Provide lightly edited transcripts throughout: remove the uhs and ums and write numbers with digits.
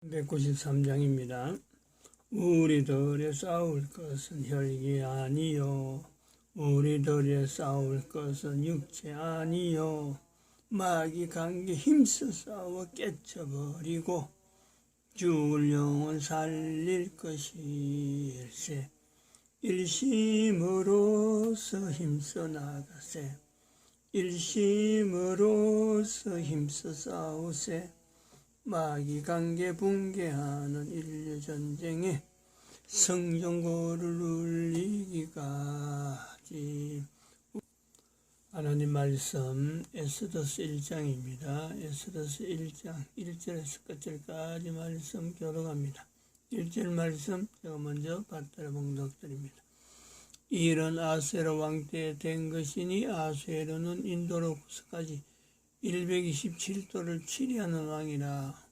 193장입니다. 우리들의 싸울 것은 혈기 아니요 우리들의 싸울 것은 육체 아니요 마귀 관계 힘써 싸워 깨쳐버리고 죽을 영혼 살릴 것일세. 일심으로서 힘써 나가세. 일심으로서 힘써 싸우세. 마귀 관계 붕괴하는 인류전쟁에 성전고를 울리기까지. 하나님 말씀 에스더서 1장입니다. 에스더서 1장 1절에서 끝절까지 말씀 교독합니다. 1절 말씀 제가 먼저 받들어 봉독드립니다. 이런 아세르 왕 때 된 것이니 아세르는 인도로부스까지 127도를 치리하는 왕이라.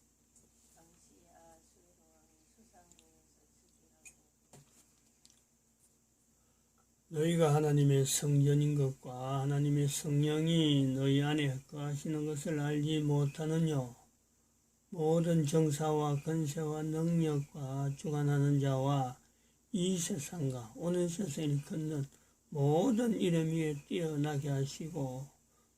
너희가 하나님의 성전인 것과 하나님의 성령이 너희 안에 거하시는 것을 알지 못하느뇨. 모든 정사와 권세와 능력과 주관하는 자와 이 세상과 오는 세상을 일컫는 모든 이름 위에 뛰어나게 하시고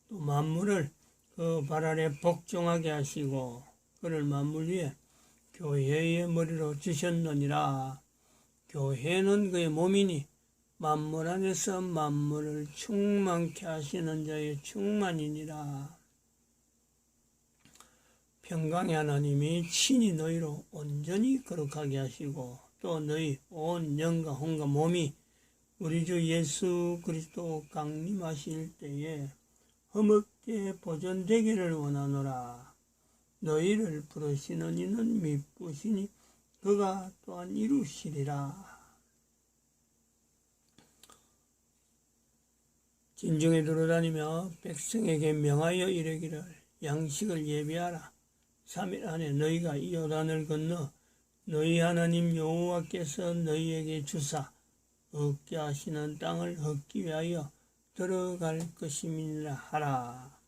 또 만물을 그 발 아래 복종하게 하시고 그를 만물 위에 교회의 머리로 주셨느니라. 교회는 그의 몸이니 만물 안에서 만물을 충만케 하시는 자의 충만이니라. 평강의 하나님이 친히 너희로 온전히 거룩하게 하시고 또 너희 온 영과 혼과 몸이 우리 주 예수 그리스도 강림하실 때에 흠없게 보존되기를 원하노라. 너희를 부르시는 이는 미쁘시니 그가 또한 이루시리라. 진중에 돌아다니며 백성에게 명하여 이르기를 양식을 예비하라. 3일 안에 너희가 이 요단을 건너 너희 하나님 여호와께서 너희에게 주사 얻게 하시는 땅을 얻기 위하여 들어갈 것임이라 하라.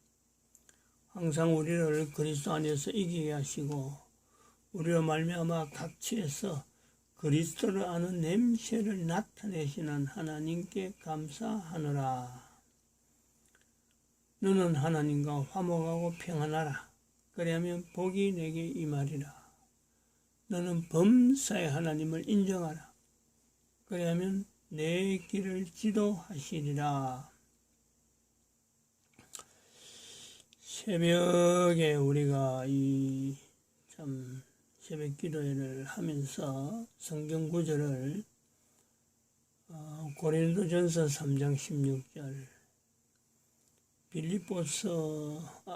항상 우리를 그리스도 안에서 이기게 하시고 우리로 말미암아 각처에서 그리스도를 아는 냄새를 나타내시는 하나님께 감사하노라. 너는 하나님과 화목하고 평안하라. 그리하면 복이 내게 임하리라. 너는 범사의 하나님을 인정하라. 그리하면 내 길을 지도하시리라. 새벽에 우리가 새벽 기도회를 하면서 성경 구절을 고린도전서 3장 16절,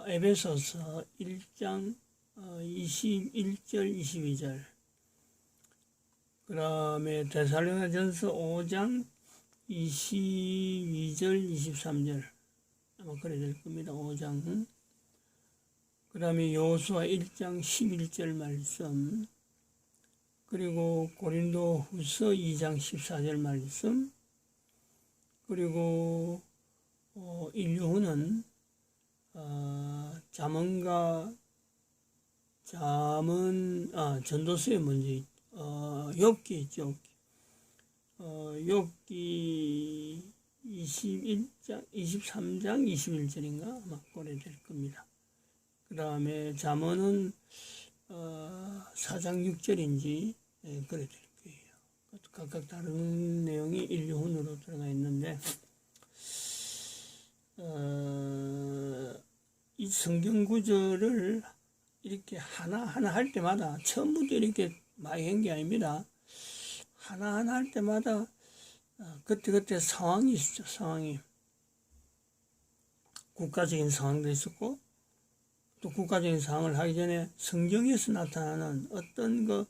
에베소서 1장 21절 22절, 그 다음에 데살로니가전서 5장 22절 23절 아마 그래 될 겁니다. 5장. 그 다음에 여호수아 1장 11절 말씀, 그리고 고린도 후서 2장 14절 말씀, 그리고 인류후는 전도서에 먼저 욥기 있죠. 욥기 23장 21절인가 아마 그래 될 겁니다. 그 다음에 잠언은 4장 6절인지 그래 될 거예요. 각각 다른 내용이 인류훈으로 들어가 있는데 이 성경 구절을 이렇게 하나하나 할 때마다 처음부터 이렇게 많이 한 게 아닙니다. 하나하나 할 때마다 그때 상황이 있었죠. 상황이 국가적인 상황도 있었고 또 국가적인 상황을 하기 전에 성경에서 나타나는 어떤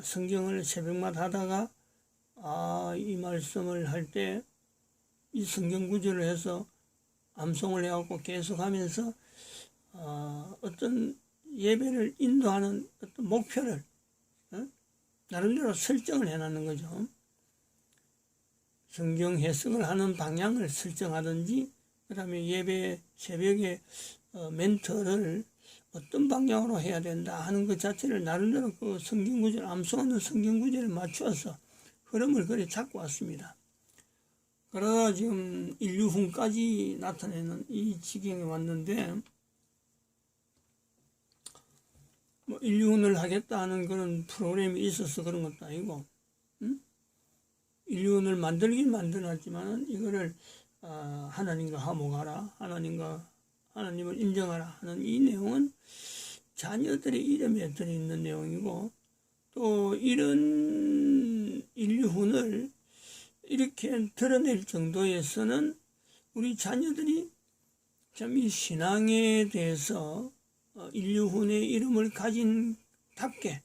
성경을 새벽마다 하다가 이 말씀을 할 때 이 성경 구절을 해서 암송을 해갖고 계속 하면서 어떤 예배를 인도하는 어떤 목표를 나름대로 설정을 해놨는 거죠. 성경 해석을 하는 방향을 설정하든지 그 다음에 예배 새벽에 멘트를 어떤 방향으로 해야 된다 하는 것 자체를 나름대로 그 성경구절, 암송하는 성경구절에 맞추어서 흐름을 그래 잡고 왔습니다. 그러다 지금 인류훈까지 나타내는 이 지경에 왔는데, 뭐 인류훈을 하겠다 하는 그런 프로그램이 있어서 그런 것도 아니고, 인류훈을 만들긴 만들었지만 이거를 하나님과 화목하라, 하나님을 인정하라 하는 이 내용은 자녀들의 이름에 들어있는 내용이고, 또 이런 인류훈을 이렇게 드러낼 정도에서는 우리 자녀들이 참 이 신앙에 대해서 인류훈의 이름을 가진 자답게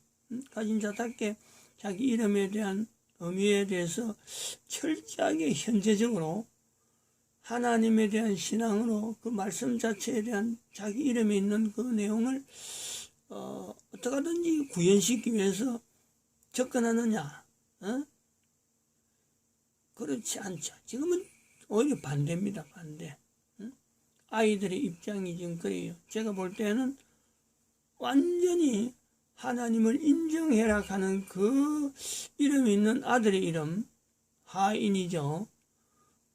자기 이름에 대한 의미에 대해서 철저하게 현재적으로 하나님에 대한 신앙으로 그 말씀 자체에 대한 자기 이름에 있는 그 내용을 어떻게 하든지 구현시키기 위해서 접근하느냐? 그렇지 않죠. 지금은 오히려 반대입니다. 반대. 아이들의 입장이 지금 그래요. 제가 볼 때는 완전히 하나님을 인정해라 하는 그 이름이 있는 아들의 이름, 하인이죠.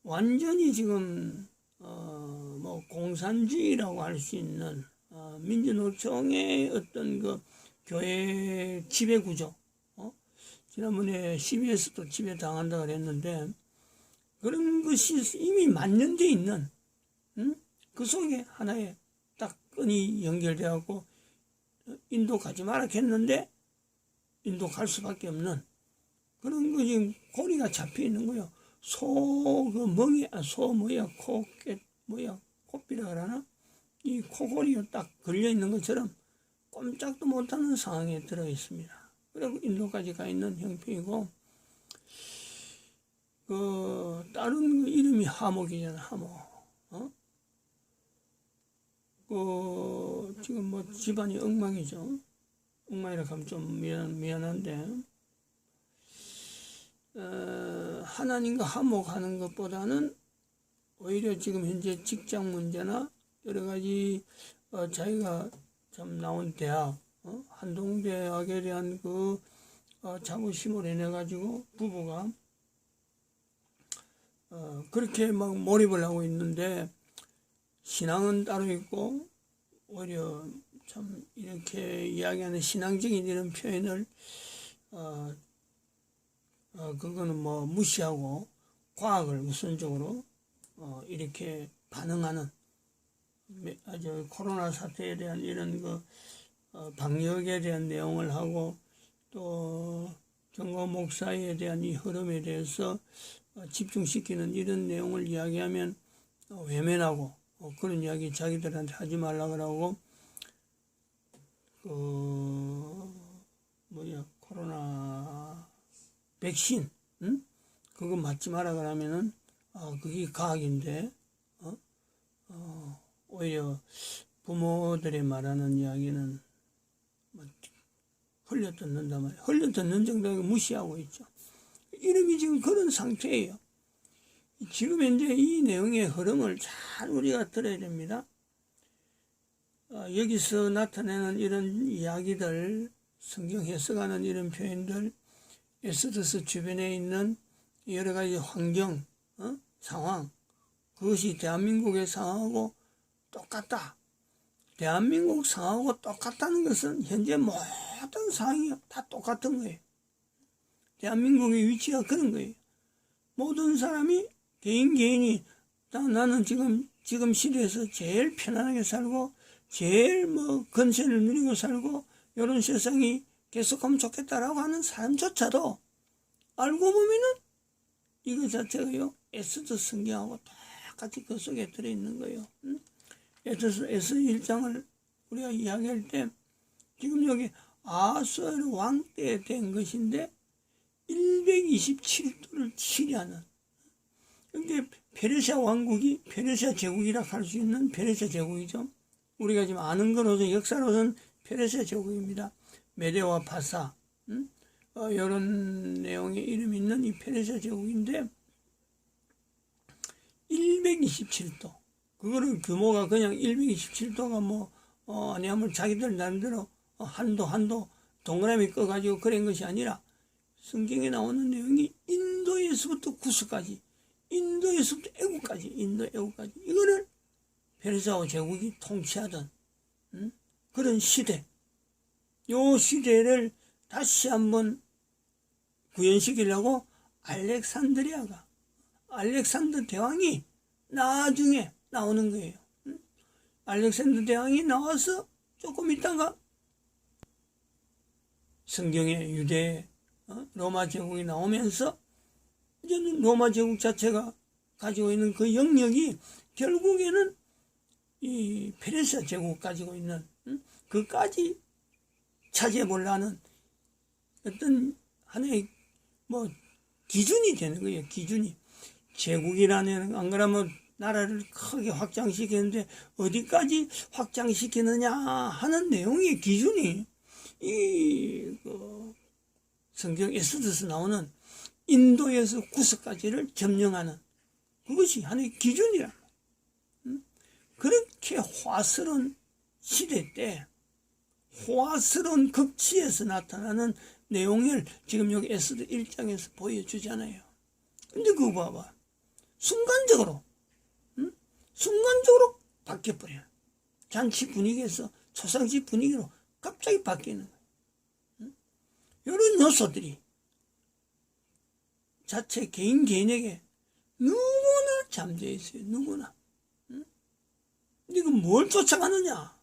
완전히 지금 뭐 공산주의라고 할 수 있는 민주노총의 어떤 그 교회 지배구조, 지난번에 CBS도 지배당한다고 그랬는데, 그런 것이 이미 만연되어 있는, 그 속에 하나의 딱 끈이 연결되어갖고 인도 가지 마라 했는데 인도 갈 수밖에 없는 그런 거 지금 고리가 잡혀 있는 거예요. 코피라 그러나? 이 코골이가 딱 걸려 있는 것처럼 꼼짝도 못하는 상황에 들어 있습니다. 그리고 인도까지 가 있는 형편이고, 다른 그 이름이 하목이잖아, 하목. 지금 뭐 집안이 엉망이죠. 엉망이라 하면 좀 미안한데, 하나님과 화목하는 것보다는 오히려 지금 현재 직장 문제나 여러 가지 자기가 참 나온 대학, 한동대학에 대한 그 자부심을 인해 가지고 부부가 그렇게 막 몰입을 하고 있는데, 신앙은 따로 있고 오히려 참 이렇게 이야기하는 신앙적인 이런 표현을 그거는 뭐 무시하고 과학을 우선적으로 이렇게 반응하는, 아주 코로나 사태에 대한 이런 그 방역에 대한 내용을 하고, 또 정거 목사에 대한 이 흐름에 대해서 집중시키는 이런 내용을 이야기하면 외면하고, 그런 이야기 자기들한테 하지 말라 그러고, 코로나 백신, 그거 맞지 마라 그러면은 그게 과학인데, 오히려 부모들이 말하는 이야기는 뭐 흘려듣는단 말이에요. 흘려듣는 정도에 무시하고 있죠. 이름이 지금 그런 상태예요. 지금 현재 이 내용의 흐름을 잘 우리가 들어야 됩니다. 여기서 나타내는 이런 이야기들, 성경 해석하는 이런 표현들, 에스더스 주변에 있는 여러 가지 환경, 상황, 그것이 대한민국의 상황하고 똑같다. 대한민국 상황하고 똑같다는 것은 현재 모든 상황이 다 똑같은 거예요. 대한민국의 위치가 그런 거예요. 모든 사람이 개인이 나는 지금 시대에서 제일 편안하게 살고 제일 뭐 건세를 누리고 살고 이런 세상이 계속하면 좋겠다라고 하는 사람조차도 알고 보면은 이거 자체가요 에스더 성경하고 똑같이 그 속에 들어있는 거예요. 에스더 1장을 우리가 이야기할 때 지금 여기 아수르 왕 때 된 것인데 127도를 치리하는, 그게 페르시아 왕국이 페르시아 제국이라 할 수 있는 페르시아 제국이죠. 우리가 지금 아는 거로서 역사로서는 페르시아 제국입니다. 메데와 파사, 이런 내용의 이름이 있는 이 페르시아 제국인데 127도, 그거를 규모가 그냥 127도가 뭐 아니하면 자기들 나름대로 한도 동그라미 꺼가지고 그런 것이 아니라 성경에 나오는 내용이 인도에서부터 구스까지, 인도에서부터 애국까지, 인도 애국까지, 이거를 페르시아 제국이 통치하던 그런 시대, 요 시대를 다시 한번 구현시키려고 알렉산더 대왕이 나중에 나오는 거예요. 알렉산더 대왕이 나와서 조금 있다가 성경에 유대 로마 제국이 나오면서 이제는 로마 제국 자체가 가지고 있는 그 영역이 결국에는 이 페르시아 제국 가지고 있는 그까지 차지해보려는 어떤 하나의 기준이 되는 거예요. 기준이. 제국이라는, 안 그러면 나라를 크게 확장시키는데 어디까지 확장시키느냐 하는 내용의 기준이 성경 에스더서 나오는 인도에서 구스까지를 점령하는 그것이 하나의 기준이라. 그렇게 화스러운 시대 때 화스러운 극치에서 나타나는 내용을 지금 여기 에스더 1장에서 보여주잖아요. 근데 그거 봐봐. 순간적으로 바뀌어버려요. 잔치 분위기에서 초상집 분위기로 갑자기 바뀌는 거예요. 이런 요소들이 자체 개인에게 누구나 잠재해 있어요. 누구나. 근데 그 뭘 쫓아가느냐?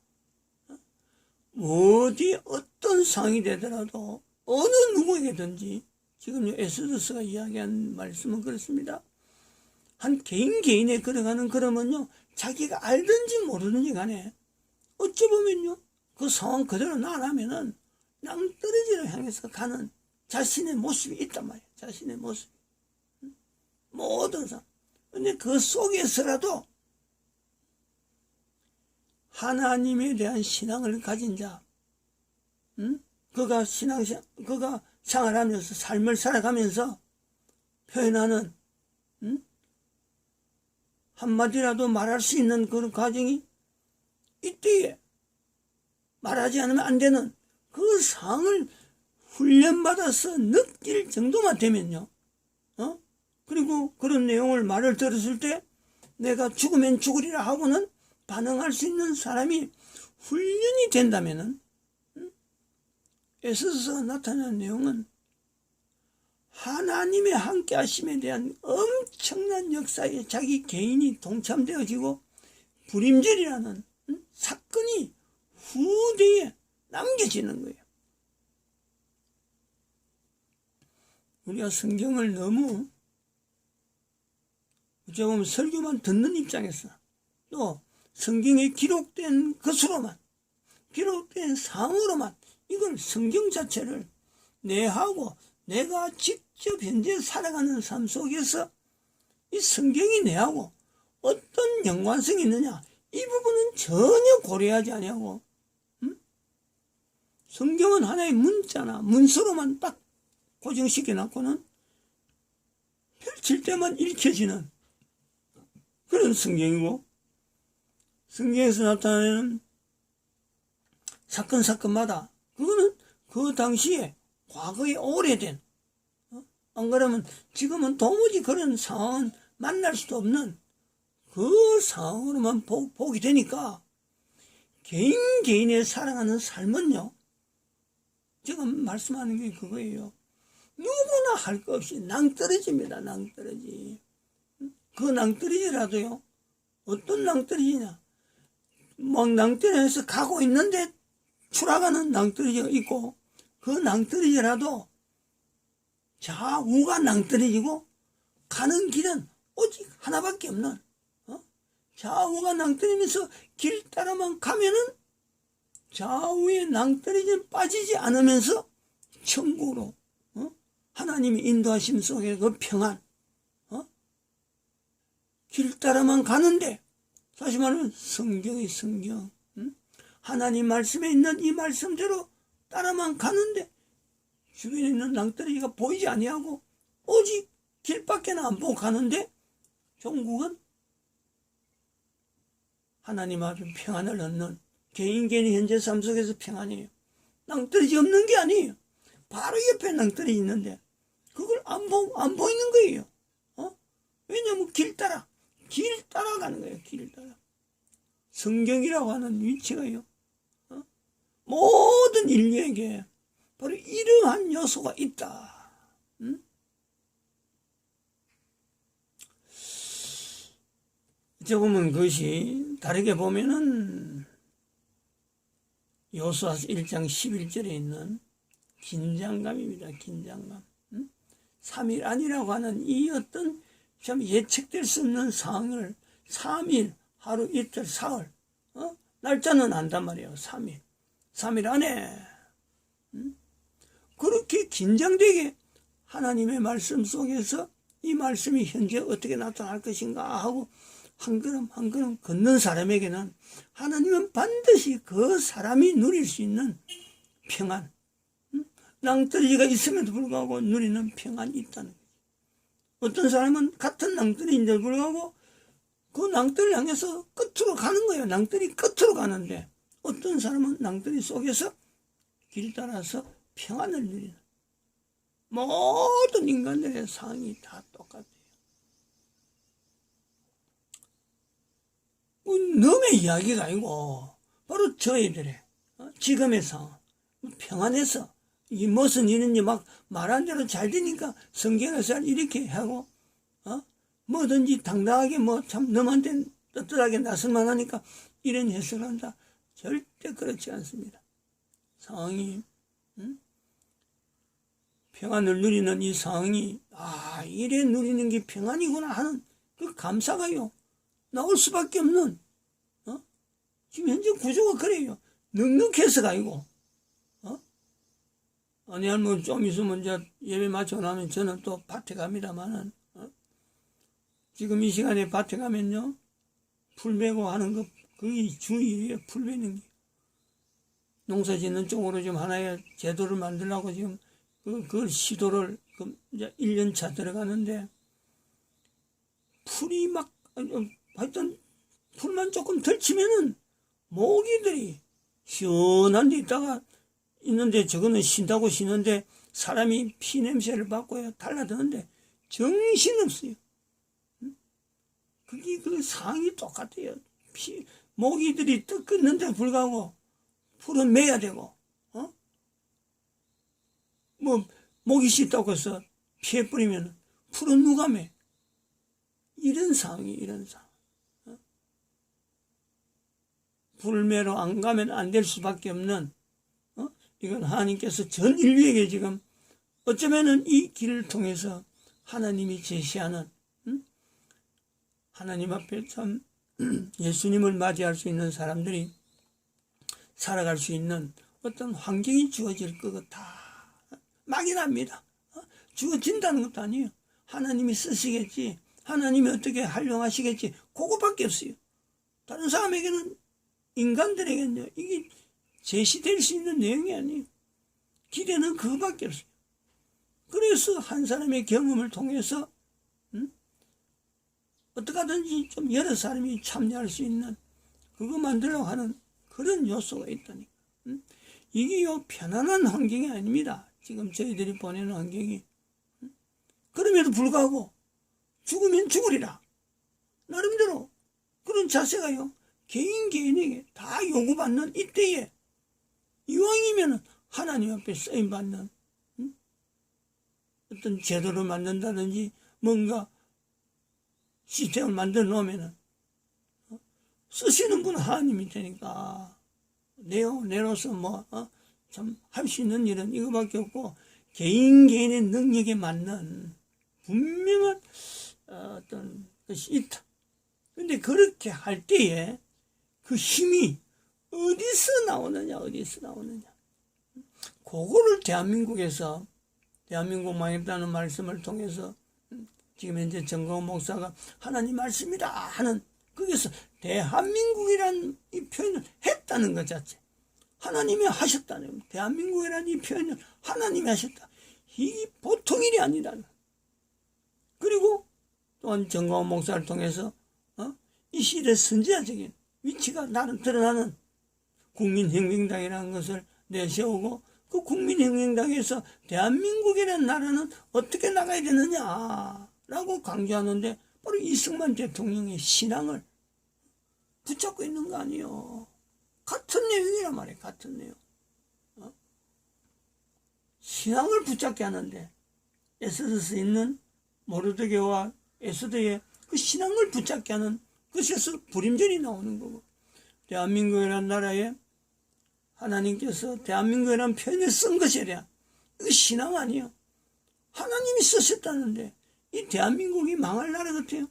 어디 어떤 상황이 되더라도 어느 누구에게든지 지금 에스더스가 이야기한 말씀은 그렇습니다. 한 개인에 걸어가는 그러면요, 자기가 알든지 모르든지 간에 어찌 보면요, 그 상황 그대로 나가면은 낭떠러지를 향해서 가는 자신의 모습이 있단 말이에요. 자신의 모습. 모든 상황. 근데 그 속에서라도 하나님에 대한 신앙을 가진 자, 그가 생활하면서 삶을 살아가면서 표현하는 한마디라도 말할 수 있는 그런 과정이 이때에 말하지 않으면 안 되는 그 상을 훈련받아서 느낄 정도만 되면요, 그리고 그런 내용을 말을 들었을 때 내가 죽으면 죽으리라 하고는 반응할 수 있는 사람이 훈련이 된다면은, 에스더서 나타나는 내용은 하나님의 함께 하심에 대한 엄청난 역사에 자기 개인이 동참되어지고 불임절이라는 사건이 후대에 남겨지는 거예요. 우리가 성경을 너무 어찌 보면 설교만 듣는 입장에서 또 성경에 기록된 것으로만, 기록된 상으로만 이걸 성경 자체를 내하고 내가 직접 현재 살아가는 삶 속에서 이 성경이 내하고 어떤 연관성이 있느냐, 이 부분은 전혀 고려하지 아니하고 성경은 하나의 문자나 문서로만 딱 고정시켜 놨고는 펼칠 때만 읽혀지는 그런 성경이고, 성경에서 나타나는 사건마다 그거는 그 당시에 과거에 오래된, 안 그러면 지금은 도무지 그런 상황은 만날 수도 없는 그 상황으로만 보게 되니까 개인의 살아가는 삶은요, 지금 말씀하는 게 그거예요. 누구나 할 것 없이 낭떠러지입니다. 낭떠러지. 그 낭떠러지라도요, 어떤 낭떠러지냐, 막 낭떠러지에서 가고 있는데 추락하는 낭떠러지가 있고, 그 낭떠러지라도 좌우가 낭떠러지고 가는 길은 오직 하나밖에 없는, 좌우가 낭떠러지면서 길 따라만 가면은 좌우의 낭떠러지는 빠지지 않으면서 천국으로, 하나님의 인도하심 속에 그 평안, 길 따라만 가는데, 다시 말하면 성경의 성경, 하나님 말씀에 있는 이 말씀대로 따라만 가는데 주변에 있는 낭떠러지가 보이지 아니하고 오직 길밖에는 안 보고 가는데 종국은 하나님 앞에 평안을 얻는 개인이 현재 삶 속에서 평안이에요. 낭떠러지 없는 게 아니에요. 바로 옆에 낭떠러지 있는데 그걸 안 보이는 거예요. 왜냐면 길 따라가는 거예요. 길 따라. 성경이라고 하는 위치가요, 모든 인류에게 바로 이러한 요소가 있다. 어찌 보면 그것이 다르게 보면은 여호수아서 1장 11절에 있는 긴장감입니다. 긴장감. 3일 안이라고 하는 이 어떤 참 예측될 수 없는 상황을 3일, 하루, 이틀, 사흘, 날짜는 안단 말이에요. 3일 안에 그렇게 긴장되게 하나님의 말씀 속에서 이 말씀이 현재 어떻게 나타날 것인가 하고 한 걸음 한 걸음 걷는 사람에게는 하나님은 반드시 그 사람이 누릴 수 있는 평안, 낭떠러지가 있음에도 불구하고 누리는 평안이 있다는 거죠. 어떤 사람은 같은 낭떠러지인데도 불구하고 그 낭떠러지를 향해서 끝으로 가는 거예요. 낭떠러지 끝으로 가는데 어떤 사람은 낭떠러지 속에서 길 따라서 평안을 누리는, 모든 인간들의 상황이 다 똑같아요. 너의 이야기가 아니고 바로 저희들의 지금의 상황, 평안해서 이 무슨 일인지 막 말한 대로 잘 되니까 성경에서 이렇게 하고 뭐든지 당당하게 뭐 참 너한테 떳떳하게 나설만 하니까 이런 해석을 한다. 절대 그렇지 않습니다. 상황이 평안을 누리는 이 상황이 이래 누리는 게 평안이구나 하는 그 감사가요 나올 수밖에 없는, 지금 현재 구조가 그래요. 넉넉해서가 아니고, 아니, 뭐, 좀 있으면 이제 예배 마치고 나면 저는 또 밭에 갑니다만은, 지금 이 시간에 밭에 가면요, 풀 베고 하는 거, 그게 주일이에요. 풀 베는 게. 농사 짓는 쪽으로 지금 하나의 제도를 만들려고 지금, 그걸 시도를, 이제 1년차 들어가는데, 풀이 막, 하여튼, 풀만 조금 덜 치면은, 모기들이 시원한 데 있다가 있는데 저거는 쉰다고 쉬는데 사람이 피 냄새를 맡고요 달라드는데 정신없어요. 그게 그 상황이 똑같아요. 모기들이 떡 끊는데 불구하고 풀은 매야 되고, 뭐 모기 씻다고 해서 피해 뿌리면 풀은 누가 매? 이런 상황이 이런 상황. 불매로 안 가면 안 될 수밖에 없는, 이건 하나님께서 전 인류에게 지금 어쩌면은 이 길을 통해서 하나님이 제시하는, 하나님 앞에 참 예수님을 맞이할 수 있는 사람들이 살아갈 수 있는 어떤 환경이 주어질 것 같아. 막연합니다. 주어진다는 것도 아니에요. 하나님이 쓰시겠지, 하나님이 어떻게 활용하시겠지, 그거밖에 없어요. 다른 사람에게는, 인간들에게는요, 이게 제시될 수 있는 내용이 아니에요. 기대는 그거밖에 없어요. 그래서 한 사람의 경험을 통해서 어떻게 하든지 좀 여러 사람이 참여할 수 있는, 그거 만들려고 하는 그런 요소가 있다니까. 이게요, 편안한 환경이 아닙니다. 지금 저희들이 보내는 환경이. 그럼에도 불구하고 죽으면 죽으리라, 나름대로 그런 자세가요, 개인에게 다 요구받는 이때에 이왕이면 하나님 앞에 쓰임받는, 어떤 제도를 만든다든지 뭔가 시스템을 만들어 놓으면 쓰시는 분은 하나님이 되니까 내로서 참 할 수 있는 일은 이거밖에 없고, 개인의 능력에 맞는 분명한 어떤 것이 있다. 근데 그렇게 할 때에 그 힘이 어디서 나오느냐. 그거를 대한민국에서, 대한민국 망했다는 말씀을 통해서 지금 현재 정광훈 목사가 하나님 말씀이다 하는, 거기서 대한민국이란 이 표현을 했다는 것 자체, 하나님이 하셨다는, 대한민국이란 이 표현을 하나님이 하셨다, 이게 보통 일이 아니라는. 그리고 또한 정광훈 목사를 통해서 이 시대 선지자적인 위치가 나는 드러나는, 국민혁명당이라는 것을 내세우고 그 국민혁명당에서 대한민국이라는 나라는 어떻게 나가야 되느냐라고 강조하는데 바로 이승만 대통령의 신앙을 붙잡고 있는 거 아니에요. 같은 내용이란 말이에요. 같은 내용. 신앙을 붙잡게 하는데 에스더스 있는 모르드게와 에스더의 그 신앙을 붙잡게 하는 것에서 불임절이 나오는 거고, 대한민국이라는 나라에 하나님께서 대한민국이라는 표현을 쓴 것에 대한 그 신앙 아니에요. 하나님이 쓰셨다는데 이 대한민국이 망할 나라 같아요?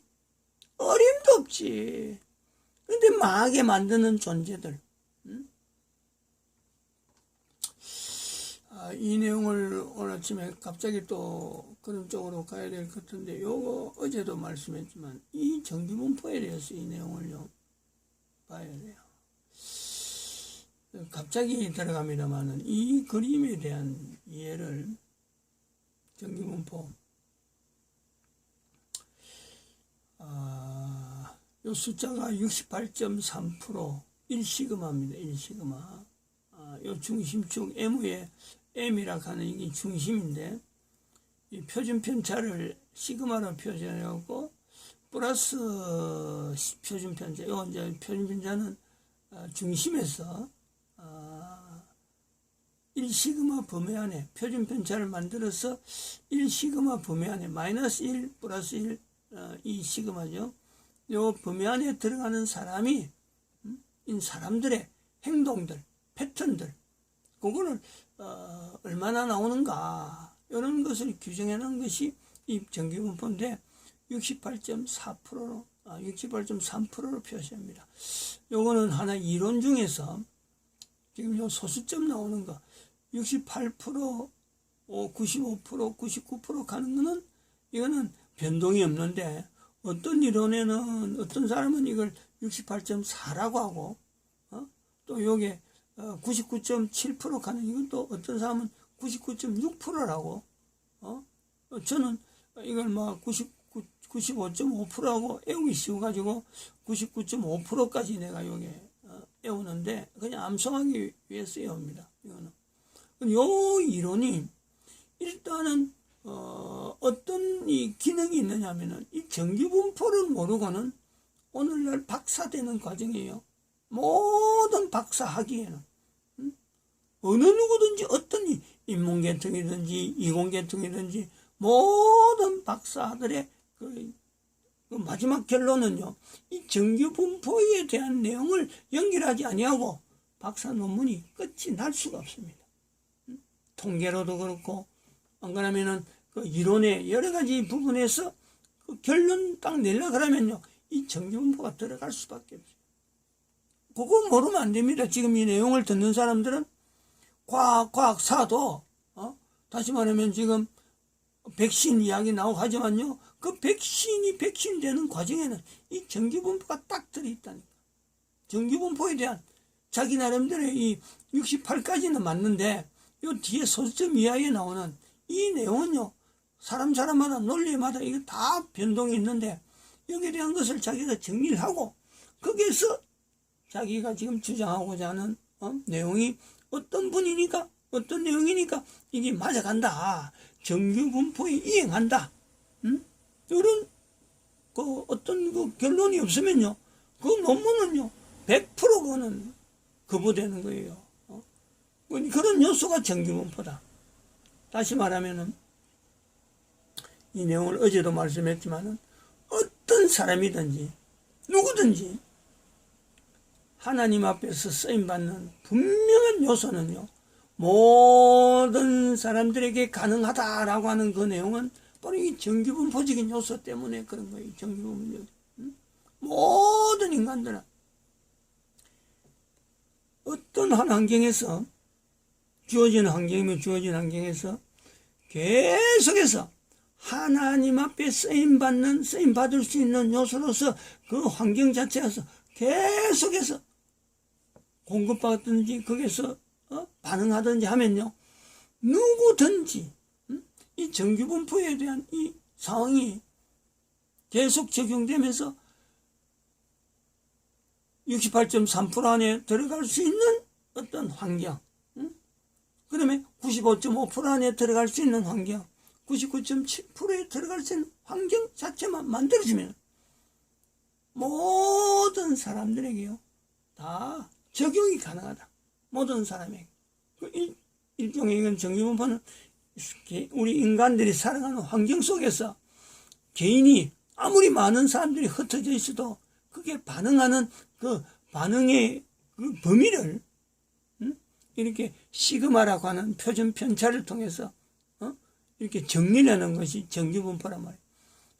어림도 없지. 근데 망하게 만드는 존재들. 이 내용을 오늘 아침에 갑자기 또 그런 쪽으로 가야 될 것 같은데, 요거 어제도 말씀했지만 이 정규분포에 대해서 이 내용을요 봐야 돼요. 갑자기 들어갑니다만은 이 그림에 대한 이해를, 정규분포 요 숫자가 68.3% 1시그마입니다. 1시그마. 요 중심축 M의 M이라 하는 이게 중심인데, 이 표준 편차를 시그마로 표현하고 플러스 표준 편차, 요 이제 표준 편차는 중심에서 1시그마 범위 안에 표준 편차를 만들어서 1시그마 범위 안에 마이너스 1 플러스 1 2시그마죠. 요 범위 안에 들어가는 사람이 이 사람들의 행동들, 패턴들, 그거를 얼마나 나오는가 이런 것을 규정해 놓은 것이 이 정규분포인데 68.4%로 68.3%로 표시합니다. 요거는 하나 이론 중에서 지금 요 소수점 나오는 거 68%, 95%, 99% 가는 거는 이거는 변동이 없는데, 어떤 이론에는 어떤 사람은 이걸 68.4라고 하고 또 요게 99.7% 가는 이건 또 어떤 사람은 99.6%라고 저는 이걸 막 95.5%하고 애우기 쉬워가지고 99.5%까지 내가 요게 애우는데 그냥 암송하기 위해서 애웁니다. 이거는 요 이론이 일단은 어떤 이 기능이 있느냐면은 이 정규분포를 모르고는 오늘날 박사되는 과정이에요. 모든 박사하기에는 어느 누구든지 어떤 인문계통이든지 이공계통이든지 모든 박사들의 그 마지막 결론은요, 이 정규분포에 대한 내용을 연결하지 아니하고 박사 논문이 끝이 날 수가 없습니다. 통계로도 그렇고 안 그러면은 그 이론의 여러 가지 부분에서 그 결론 딱 내려 그러면요, 이 정규분포가 들어갈 수밖에 없어요. 그거 모르면 안 됩니다. 지금 이 내용을 듣는 사람들은 과학사도 다시 말하면 지금 백신 이야기 나오고 하지만요, 그 백신이 백신 되는 과정에는 이 정규분포가 딱 들어있다니까. 정규분포에 대한 자기 나름대로의 이 68까지는 맞는데 요 뒤에 소수점 이하에 나오는 이 내용은요, 사람마다 논리마다 이거 다 변동이 있는데 여기에 대한 것을 자기가 정리를 하고 거기에서 자기가 지금 주장하고자 하는 내용이 어떤 분이니까 어떤 내용이니까 이게 맞아간다, 정규분포에 이행한다, 이런 그 어떤 그 결론이 없으면요, 그 논문은요 100% 그거는 거부되는 거예요. 그런 요소가 정규분포다. 다시 말하면은 이 내용을 어제도 말씀했지만은 어떤 사람이든지 누구든지 하나님 앞에서 쓰임받는 분명한 요소는요, 모든 사람들에게 가능하다라고 하는 그 내용은 바로 이 정규분포적인 요소 때문에 그런 거예요. 정규분포. 모든 인간들은 어떤 한 환경에서 주어진 환경이면 주어진 환경에서 계속해서 하나님 앞에 쓰임받을 수 있는 요소로서 그 환경 자체에서 계속해서 공급받든지 거기서 반응하든지 하면요, 누구든지 이 정규분포에 대한 이 상황이 계속 적용되면서 68.3% 안에 들어갈 수 있는 어떤 환경, 그러면 95.5% 안에 들어갈 수 있는 환경, 99.7%에 들어갈 수 있는 환경 자체만 만들어주면 모든 사람들에게요 다 적용이 가능하다. 모든 사람에게. 일종의 이건 정규분포는 우리 인간들이 살아가는 환경 속에서 개인이 아무리 많은 사람들이 흩어져 있어도 그게 반응하는 그 반응의 그 범위를 이렇게 시그마라고 하는 표준 편차를 통해서 이렇게 정리하는 것이 정규분포란 말이에요.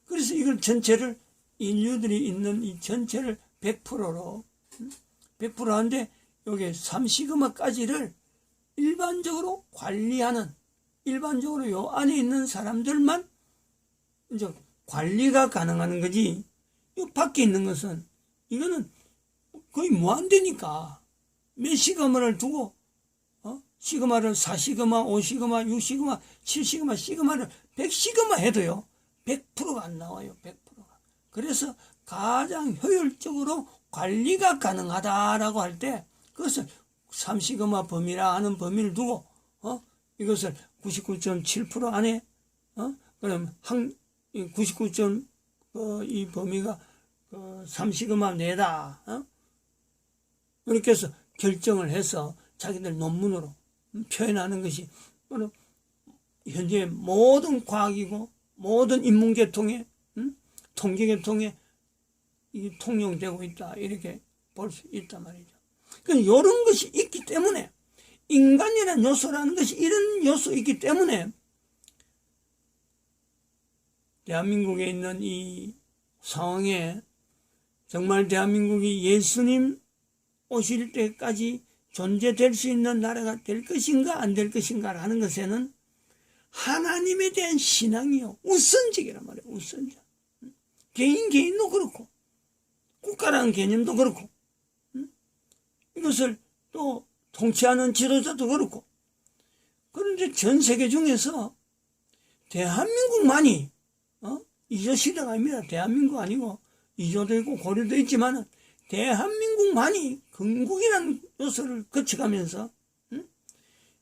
그래서 이걸 전체를 인류들이 있는 이 전체를 100%로 100% 하는데 여기 3시그마까지를 일반적으로 관리하는 일반적으로 요 안에 있는 사람들만 이제 관리가 가능한 거지. 이 밖에 있는 것은 이거는 거의 무한대니까 몇 시그마를 두고 시그마를 4시그마, 5시그마, 6시그마, 7시그마, 시그마를 100시그마 해도요 100%가 안 나와요. 100%가. 그래서 가장 효율적으로 관리가 가능하다라고 할 때 그것을 3시그마 범위라 하는 범위를 두고 이것을 99.7% 안에 그럼 99. 이 범위가 3시그마 내다 이렇게 해서 결정을 해서 자기들 논문으로 표현하는 것이 현재 모든 과학이고 모든 인문계통에 통계계통에 통용되고 있다 이렇게 볼 수 있단 말이죠. 이런 것이 있기 때문에 인간이라는 요소라는 것이 이런 요소 있기 때문에 대한민국에 있는 이 상황에 정말 대한민국이 예수님 오실 때까지 존재될 수 있는 나라가 될 것인가 안 될 것인가 하는 것에는 하나님에 대한 신앙이요 우선적이란 말이에요. 우선적. 개인도 그렇고 국가라는 개념도 그렇고 이것을 또 통치하는 지도자도 그렇고 그런데 전 세계 중에서 대한민국만이 이조시대가 아닙니다. 대한민국 아니고 이조도 있고 고려도 있지만 대한민국만이 건국이라는 요소를 거쳐가면서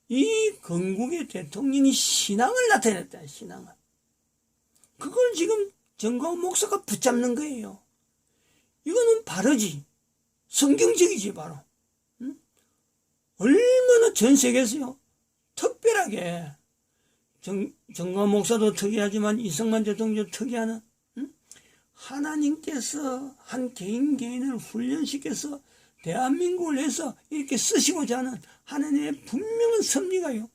이 건국의 대통령이 신앙을 나타냈다. 신앙을. 그걸 지금 정광훈 목사가 붙잡는 거예요. 이거는 바르지. 성경적이지 바로. 얼마나 전 세계에서요. 특별하게 정광훈 목사도 특이하지만 이승만 대통령도 특이하는 하나님께서 한 개인을 훈련시켜서 대한민국을 해서 이렇게 쓰시고자 하는 하나님의 분명한 섭리가요.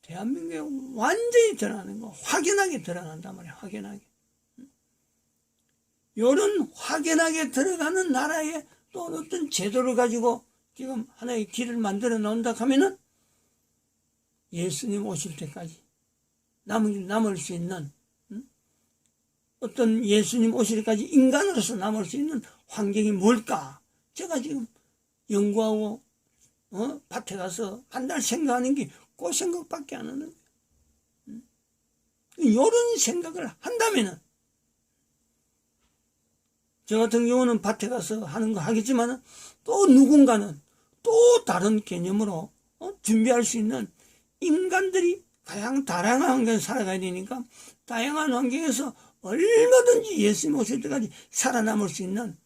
대한민국에 완전히 드러나는 거, 확연하게 드러난단 말이에요. 확연하게. 이런 확연하게 들어가는 나라에 또 어떤 제도를 가지고 지금 하나의 길을 만들어 놓는다 하면은 예수님 오실 때까지 남을 수 있는 어떤 예수님 오실 때까지 인간으로서 남을 수 있는 환경이 뭘까? 제가 지금 연구하고 밭에 가서 한 달 생각하는 게 그 생각밖에 안 하는 거예요. 이런 생각을 한다면은 저 같은 경우는 밭에 가서 하는 거 하겠지만 또 누군가는 또 다른 개념으로 준비할 수 있는 인간들이 다양한 환경에 살아가야 되니까 다양한 환경에서 얼마든지 예수님 오실 때까지 살아남을 수 있는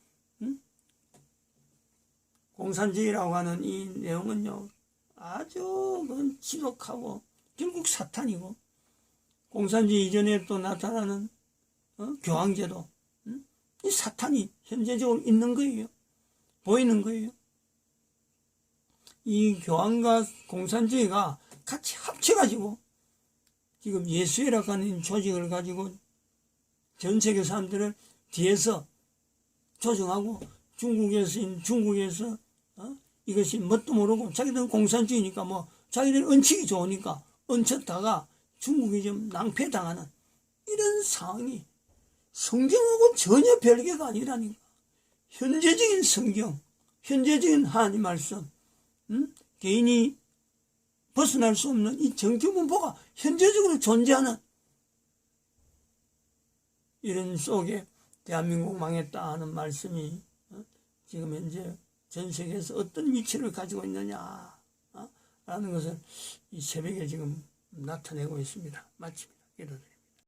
공산주의라고 하는 이 내용은요 아주 지독하고 결국 사탄이고 공산주의 이전에 또 나타나는 교황제도 이 사탄이 현재적으로 있는 거예요. 보이는 거예요. 이 교황과 공산주의가 같이 합쳐가지고 지금 예수회라고 하는 조직을 가지고 전 세계 사람들을 뒤에서 조정하고 중국에서 이것이 뭣도 모르고 자기들은 공산주의니까 자기들은 얹히기 좋으니까 얹혔다가 중국이 좀 낭패당하는 이런 상황이 성경하고 전혀 별개가 아니라니까. 현재적인 성경, 현재적인 하나님 말씀, 개인이 벗어날 수 없는 이 정규분포가 현재적으로 존재하는 이런 속에 대한민국 망했다 하는 말씀이 지금 현재 전 세계에서 어떤 위치를 가지고 있느냐 라는 것을 이 새벽에 지금 나타내고 있습니다. 마칩니다. 기도드립니다.